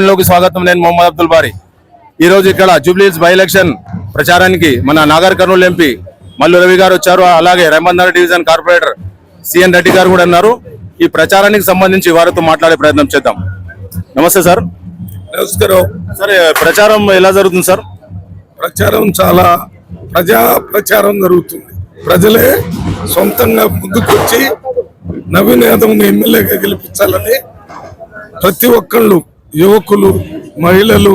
లోకి స్వాగతం. నేను మొహమ్మద్ అబ్దుల్ బారి. ఈ రోజు ఇక్కడ జూబ్లీహిల్స్ బై ఎలక్షన్ ప్రచారానికి మన నాగర్ కర్నూలు ఎంపీ మల్లు రవి గారు వచ్చారు. అలాగే రేమందర్ డివిజన్ కార్పొరేటర్ సిఎన్ రెడ్డి గారు కూడా ఉన్నారు. ఈ ప్రచారానికి సంబంధించి వారితో మాట్లాడే ప్రయత్నం చేద్దాం. నమస్తే సార్. నమస్కారం సార్, ప్రచారం ఎలా జరుగుతుంది సార్? ప్రచారం చాలా ప్రచారం జరుగుతుంది. ప్రజలే సొంతంగా ముందుకొచ్చి నవీన్ యాదవ్ని ఎమ్మెల్యేగా గెలిపించాలని ప్రతి ఒక్కళ్ళు, యువకులు, మహిళలు,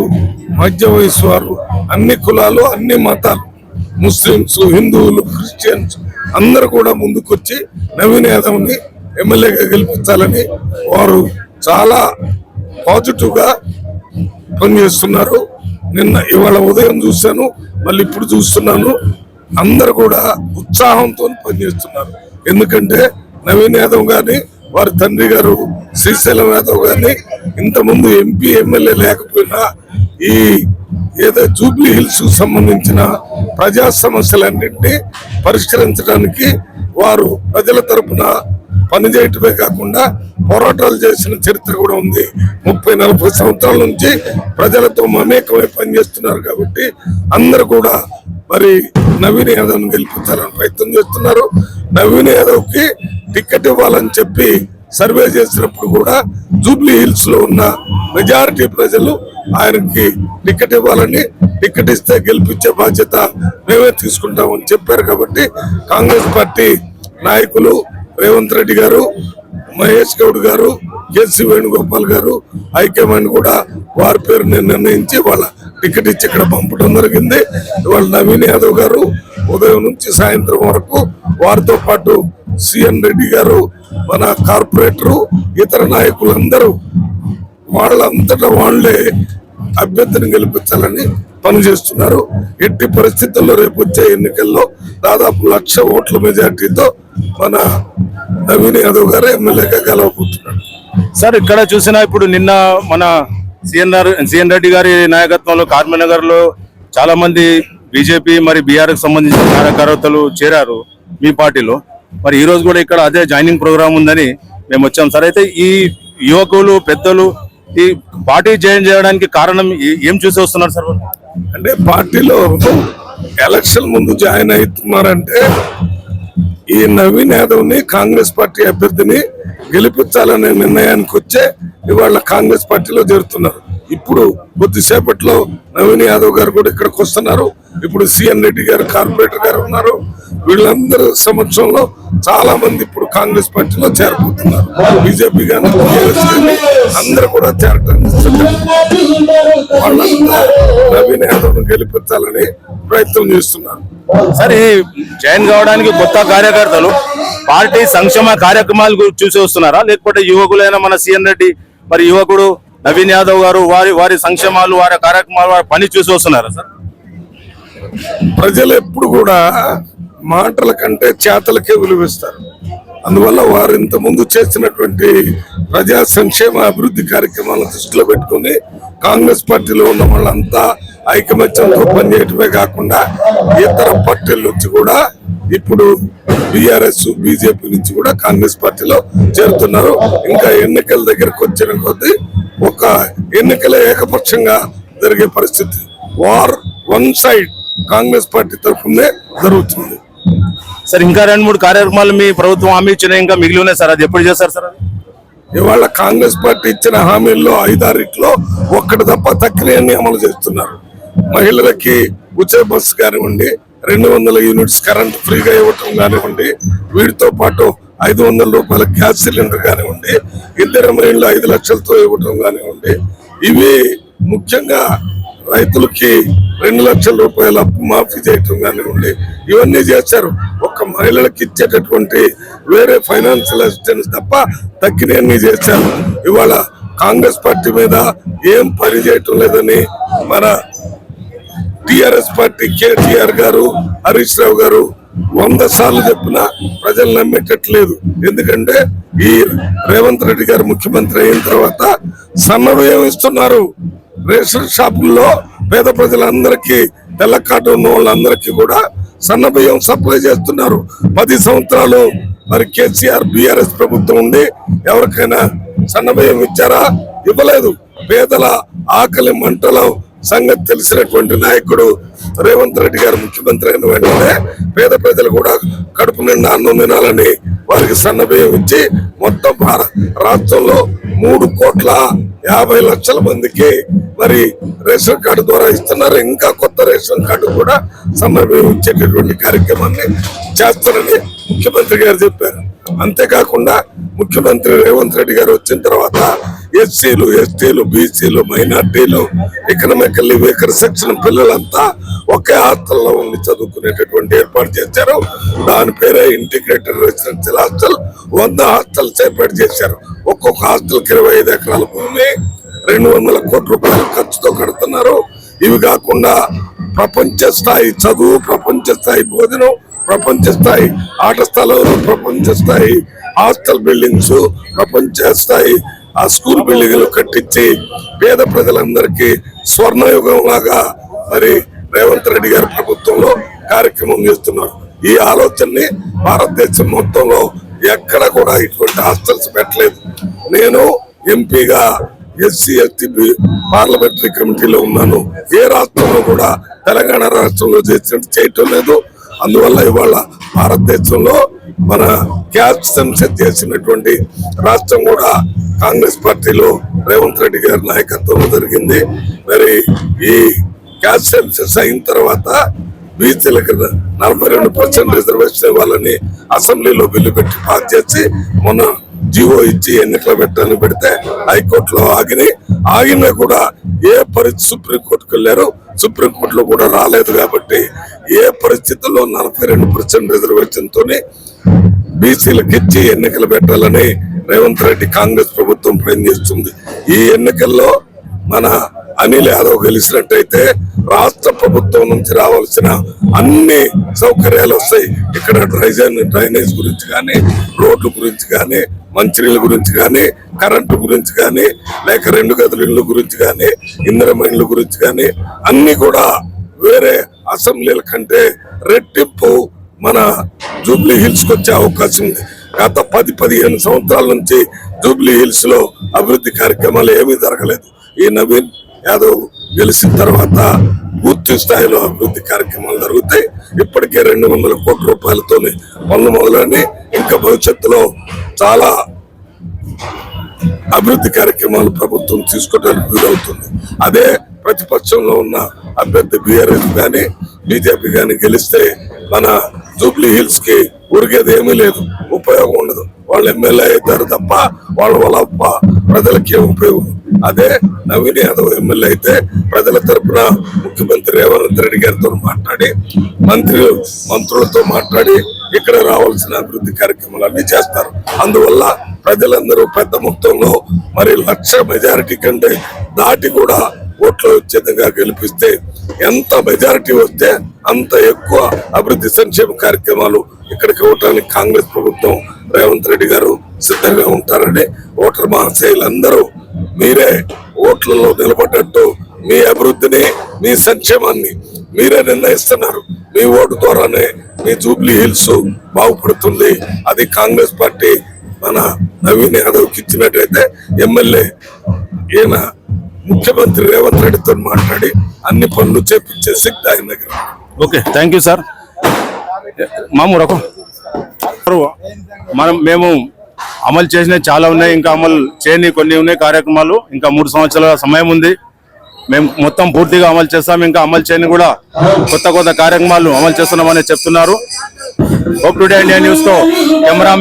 మధ్య వయసు వారు, అన్ని కులాలు, అన్ని మతాలు, ముస్లింస్, హిందువులు, క్రిస్టియన్స్ అందరూ కూడా ముందుకొచ్చి నవీన్ యాదవ్ని ఎమ్మెల్యేగా గెలిపించాలని వారు చాలా పాజిటివ్ గా పనిచేస్తున్నారు. ఇవాళ ఉదయం చూశాను, మళ్ళీ ఇప్పుడు చూస్తున్నాను. అందరు కూడా ఉత్సాహంతో పనిచేస్తున్నారు. ఎందుకంటే నవీన్ యాదవ్ గాని, వారి తండ్రి గారు శ్రీశైలం యాదవ్ గాని ఇంతకుముందు ఎంపీ ఎమ్మెల్యే లేకపోయినా ఈ ఏదో జూబ్లీ హిల్స్ సంబంధించిన ప్రజా సమస్యలన్నింటినీ పరిష్కరించడానికి వారు ప్రజల తరపున పనిచేయటమే కాకుండా పోరాటాలు చేసిన చరిత్ర కూడా ఉంది. 30-40 సంవత్సరాల నుంచి ప్రజలతో మమేకమై పనిచేస్తున్నారు. కాబట్టి అందరు కూడా మరి నవీన్ యాదవ్ ని గెలిపించాలని ప్రయత్నం చేస్తున్నారు. నవీన్ యాదవ్ కి టికెట్ ఇవ్వాలని చెప్పి సర్వే చేసినప్పుడు కూడా జూబ్లీ హిల్స్ లో ఉన్న మెజారిటీ ప్రజలు ఆయనకి టికెట్ ఇవ్వాలని, టికెట్ ఇస్తే గెలిపించే బాధ్యత మేమే తీసుకుంటామని చెప్పారు. కాబట్టి కాంగ్రెస్ పార్టీ నాయకులు రేవంత్ రెడ్డి గారు, మహేష్ గౌడ్ గారు, కేసీ వేణుగోపాల్ గారు హైకమాండ్ కూడా వారి పేరు నిర్ణయించి వాళ్ళ టికెట్ ఇచ్చి ఇక్కడ పంపడం జరిగింది. ఇవాళ నవీన్ యాదవ్ గారు ఉదయం నుంచి సాయంత్రం వరకు వారితో పాటు సిఎన్ రెడ్డి గారు, మన కార్పొరేటరు, ఇతర నాయకులందరూ వాళ్ళంతటా వాళ్లే అభ్యర్థిని గెలిపించాలని పనిచేస్తున్నారు. ఎట్టి పరిస్థితుల్లో రేపు వచ్చే ఎన్నికల్లో దాదాపు 1,00,000 ఓట్ల మెజార్టీతో మన నవీన్ యాదవ్ గారు ఎమ్మెల్యేగా గెలవబోతున్నాడు. సార్, ఇక్కడ చూసినా ఇప్పుడు నిన్న మన సిఎన్ రెడ్డి గారి నాయకత్వంలో కార్మినగర్ లో చాలా మంది బీజేపీ మరి బీఆర్కి సంబంధించిన కార్యకర్తలు చేరారు మీ పార్టీలో. మరి ఈ రోజు కూడా ఇక్కడ అదే జాయినింగ్ ప్రోగ్రామ్ ఉందని మేము వచ్చాం సార్. అయితే ఈ యువకులు, పెద్దలు ఈ పార్టీ జాయిన్ చేయడానికి కారణం ఏం చూసి వస్తున్నారు సార్? అంటే పార్టీలో ఎలక్షన్ ముందు జాయిన్ అవుతున్నారంటే ఈ నవీన్ యాదవ్ ని కాంగ్రెస్ పార్టీ అభ్యర్థిని గెలిపించాలనే నిర్ణయానికి వచ్చే ఇవాళ కాంగ్రెస్ పార్టీలో చేరుతున్నారు. ఇప్పుడు కొద్దిసేపట్లో నవీన్ యాదవ్ గారు కూడా ఇక్కడికి వస్తున్నారు. ఇప్పుడు సిఎన్ రెడ్డి గారు, కార్పొరేటర్ గారు ఉన్నారు. వీళ్ళందరూ సమక్షంలో చాలా మంది ఇప్పుడు కాంగ్రెస్ పార్టీలో చేరబోతున్నారు. బీజేపీ కానీ అందరూ కూడా చేరటానికి వాళ్ళంతా నవీన్ యాదవ్ గెలిపించాలని ప్రయత్నం చేస్తున్నారు. సరే, జాయిన్ కావడానికి కొత్త కార్యకర్తలు పార్టీ సంక్షేమ కార్యక్రమాలు చూసి వస్తున్నారా, లేకపోతే యువకులైన మన సిఎన్ రెడ్డి మరి యువకుడు నవీన్ యాదవ్ గారు వారి సంక్షేమాలు, వారి కార్యక్రమాలు, వారి పని చూసి వస్తున్నారా సార్? ప్రజలు ఎప్పుడు కూడా మాటల కంటే చేతలకే విలువిస్తారు. అందువల్ల వారు ఇంత ముందు చేసినటువంటి ప్రజా సంక్షేమ అభివృద్ధి కార్యక్రమాలను దృష్టిలో పెట్టుకుని కాంగ్రెస్ పార్టీలో ఉన్న వాళ్ళంతా ఐకమత్యంతో పనిచేయటమే కాకుండా ఇతర పార్టీల నుంచి కూడా ఇప్పుడు బీఆర్ఎస్, బీజేపీ నుంచి కూడా కాంగ్రెస్ పార్టీలో చేరుతున్నారు. ఇంకా ఎన్నికల దగ్గరకు వచ్చిన కొద్దీ ఒక ఎన్నికల ఏకపక్షంగా జరిగే పరిస్థితి, war one side Congress party తరఫునే జరుగుతుంది. సార్, ఇంకా 2-3 కార్యక్రమాలు మీ ప్రభుత్వం హామీ ఇచ్చిన ఇంకా మిగిలి ఉన్నాయి సార్, అది ఎప్పుడు చేస్తారు సార్? ఇవాళ కాంగ్రెస్ పార్టీ ఇచ్చిన హామీల్లో 5-6 ఒక్కటి తప్ప తక్కినవన్నీ అమలు చేస్తున్నారు. మహిళలకి ఉచిత బస్సు కానివ్వండి, 200 యూనిట్స్ కరెంట్ ఫ్రీగా ఇవ్వటం కానివ్వండి, వీటితో పాటు 500 రూపాయల గ్యాస్ సిలిండర్ కానివ్వండి, ఇద్దరు మహిళలు 5 లక్షలతో ఇవ్వటం కానివ్వండి, ఇవి ముఖ్యంగా రైతులకి 2 లక్షల రూపాయల అప్పు మాఫీ చేయటం కానివ్వండి, ఇవన్నీ చేశారు. ఒక్క మహిళలకు ఇచ్చేటటువంటి వేరే ఫైనాన్షియల్ అసిస్టెన్స్ తప్ప తగ్గినవన్నీ చేశారు. ఇవాళ కాంగ్రెస్ పార్టీ మీద ఏం పని చేయటం లేదని మన టిఆర్ఎస్ పార్టీ కేటీఆర్ గారు, హరీష్ రావు గారు 100 సార్లు చెప్పినా ప్రజలు నమ్మేటట్లేదు. ఎందుకంటే ఈ రేవంత్ రెడ్డి గారు ముఖ్యమంత్రి అయిన తర్వాత సన్నబియ్యం ఇస్తున్నారు. రేషన్ షాపుల్లో పేద ప్రజలందరికీ, తెల్ల కార్డు ఉన్న వాళ్ళందరికీ కూడా సన్నబియ్యం సప్లై చేస్తున్నారు. 10 సంవత్సరాలు మరి కేసీఆర్ బీఆర్ఎస్ ప్రభుత్వం ఉండి ఎవరికైనా సన్నబియ్యం ఇచ్చారా? ఇవ్వలేదు. పేదల ఆకలి మంటల సంగతి తెలిసినటువంటి నాయకుడు రేవంత్ రెడ్డి గారు ముఖ్యమంత్రి అయిన వెంటనే పేద ప్రజలు కూడా కడుపు నిండా అన్నం తినాలని వారికి సన్నబియ్యం ఇచ్చి మొత్తం రాష్ట్రంలో 3,50,00,000 మందికి మరి రేషన్ కార్డు ద్వారా ఇస్తున్నారు. ఇంకా కొత్త రేషన్ కార్డు కూడా సన్నబియ్యం ఇచ్చేటటువంటి కార్యక్రమాన్ని చేస్తారని ముఖ్యమంత్రి గారు చెప్పారు. అంతేకాకుండా ముఖ్యమంత్రి రేవంత్ రెడ్డి గారు వచ్చిన తర్వాత ఎస్సీలు, ఎస్టీలు, బీసీలు, మైనార్టీలు, ఎకనామికల్లీ వీకర్ సెక్షన్ పిల్లలంతా ఒకే హాస్టల్లో ఉండి చదువుకునేటటువంటి ఏర్పాటు చేశారు. దాని పేరే ఇంటిగ్రేటెడ్ రెసిడెన్షియల్ హాస్టల్. 100 హాస్టల్స్ ఏర్పాటు చేశారు. ఒక్కొక్క హాస్టల్కి 25 ఎకరాల భూమి, 200 కోట్ల రూపాయల ఖర్చుతో కడుతున్నారు. ఇవి కాకుండా ప్రపంచ స్థాయి చదువు, ప్రపంచ స్థాయి భోజనం, ప్రపంచ స్థాయి ఆట స్థలాలు, ప్రపంచ స్థాయి హాస్టల్ బిల్డింగ్స్, ప్రపంచ స్థాయి ఆ స్కూల్ బిల్డింగ్లు కట్టించి పేద ప్రజలందరికీ స్వర్ణయుగం లాగా మరి రేవంత్ రెడ్డి గారి ప్రభుత్వంలో కార్యక్రమం చేస్తున్నారు. ఈ ఆలోచనని భారతదేశం మొత్తంలో ఎక్కడ కూడా ఇటువంటి హాస్టల్స్ పెట్టలేదు. నేను ఎంపీగా ఎస్సీ ఎస్టీ పార్లమెంటరీ కమిటీలో ఉన్నాను. ఏ రాష్ట్రంలో కూడా తెలంగాణ రాష్ట్రంలో చేసినట్టు చేయటం లేదు. అందువల్ల ఇవాళ భారతదేశంలో మన క్యాస్ట్ సెన్సస్ చేసినటువంటి రాష్ట్రం కూడా కాంగ్రెస్ పార్టీలో రేవంత్ రెడ్డి గారి నాయకత్వంలో జరిగింది. మరి ఈ క్యాస్ట్ సెన్సస్ అయిన తర్వాత బీసీలకు 42% రిజర్వేషన్ ఇవ్వాలని అసెంబ్లీలో బిల్లు పెట్టి పాస్ చేసి మొన్న జీవో ఇచ్చి ఎన్నికల పెట్టాలని పెడితే హైకోర్టులో ఆగినా కూడా ఏ పరిస్థితి సుప్రీంకోర్టుకు వెళ్ళారు. సుప్రీంకోర్టులో కూడా రాలేదు. కాబట్టి ఏ పరిస్థితుల్లో 42% రిజర్వేషన్ తోనే బీసీలకు ఇచ్చి ఎన్నికలు పెట్టాలని రేవంత్ రెడ్డి కాంగ్రెస్ ప్రభుత్వం ప్రయత్నిస్తుంది. ఈ ఎన్నికల్లో మన అనిల్ యాదవ్ గెలిచినట్టయితే రాష్ట్ర ప్రభుత్వం నుంచి రావాల్సిన అన్ని సౌకర్యాలు వస్తాయి. ఇక్కడ డ్రైనేజ్ గురించి కానీ, రోడ్ల గురించి కానీ, మంచినీళ్ళ గురించి కానీ, కరెంటు గురించి కానీ, లేక 2 గదుల ఇళ్ళ గురించి కానీ, ఇందిరమ్మ ఇళ్ళ గురించి కానీ అన్ని కూడా వేరే అసెంబ్లీల కంటే రెట్టింపు మన జూబ్లీ హిల్స్ కి వచ్చే అవకాశం ఉంది. గత 10-15 సంవత్సరాల నుంచి జూబ్లీ హిల్స్ లో అభివృద్ధి కార్యక్రమాలు ఏమీ జరగలేదు. ఈ నవీన్ యాదవ్ గెలిచిన తర్వాత పూర్తి స్థాయిలో అభివృద్ధి కార్యక్రమాలు జరుగుతాయి. ఇప్పటికే 200 కోట్ల రూపాయలతో పనులు మొదలని ఇంకా భవిష్యత్తులో చాలా అభివృద్ధి కార్యక్రమాలు ప్రభుత్వం తీసుకోవడానికి వీలవుతుంది. అదే ప్రతిపక్షంలో ఉన్న అభ్యర్థి బీఆర్ఎస్ గాని బీజేపీ గాని గెలిస్తే మన జూబ్లీ హిల్స్ కి ఉరిగేది ఏమీ లేదు, ఉపయోగం ఉండదు. వాళ్ళు ఎమ్మెల్యే అవుతారు తప్ప వాళ్ళ వల్ల ప్రజలకి ఏం ఉపయోగం. అదే నవీన్ యాదవ్ ఎమ్మెల్యే అయితే ప్రజల తరఫున ముఖ్యమంత్రి రేవంత్ రెడ్డి గారితో మాట్లాడి, మంత్రులతో మాట్లాడి ఇక్కడ రావాల్సిన అభివృద్ధి కార్యక్రమాలన్నీ చేస్తారు. అందువల్ల ప్రజలందరూ పెద్ద మొత్తంలో మరి 1,00,000 మెజారిటీ కంటే దాటి కూడా ఓట్లు వచ్చేదిగా గెలిపిస్తే ఎంత మెజారిటీ వస్తే అంత ఎక్కువ అభివృద్ధి సంక్షేమ కార్యక్రమాలు ఇక్కడికి ఇవ్వడానికి కాంగ్రెస్ ప్రభుత్వం రేవంత్ రెడ్డి గారు సిద్ధంగా ఉంటారని ఓటర్ మహాశయులందరూ మీరే ఓట్లలో నిలబడ్డట్టు మీ అభివృద్ధిని, మీ సంక్షేమాన్ని మీరే నిర్ణయిస్తున్నారు. మీ ఓటు ద్వారానే మీ జూబ్లీ హిల్స్ బాగుపడుతుంది. అది కాంగ్రెస్ పార్టీ మన నవీన్ యాదవ్కి ఇచ్చినట్టయితే ఎమ్మెల్యే ఈయన ముఖ్యమంత్రి రేవంత్ రెడ్డితో మాట్లాడి అన్ని పనులు చేపించే శక్తి ఆయన దగ్గర. Okay, thank you sir. మేము అమలు చేసినవి చాలా ఉన్నాయి, ఇంకా అమలు చేయని కొన్ని ఉన్నాయి కార్యక్రమాలు. ఇంకా 3 సంవత్సరాల సమయం ఉంది. మేము మొత్తం పూర్తిగా అమలు చేస్తాం. ఇంకా అమలు చేయని కూడా కొత్త కార్యక్రమాలు అమలు చేస్తున్నామని చెప్తున్నారు. హోప్ టుడే ఇండియా న్యూస్ తో కెమెరా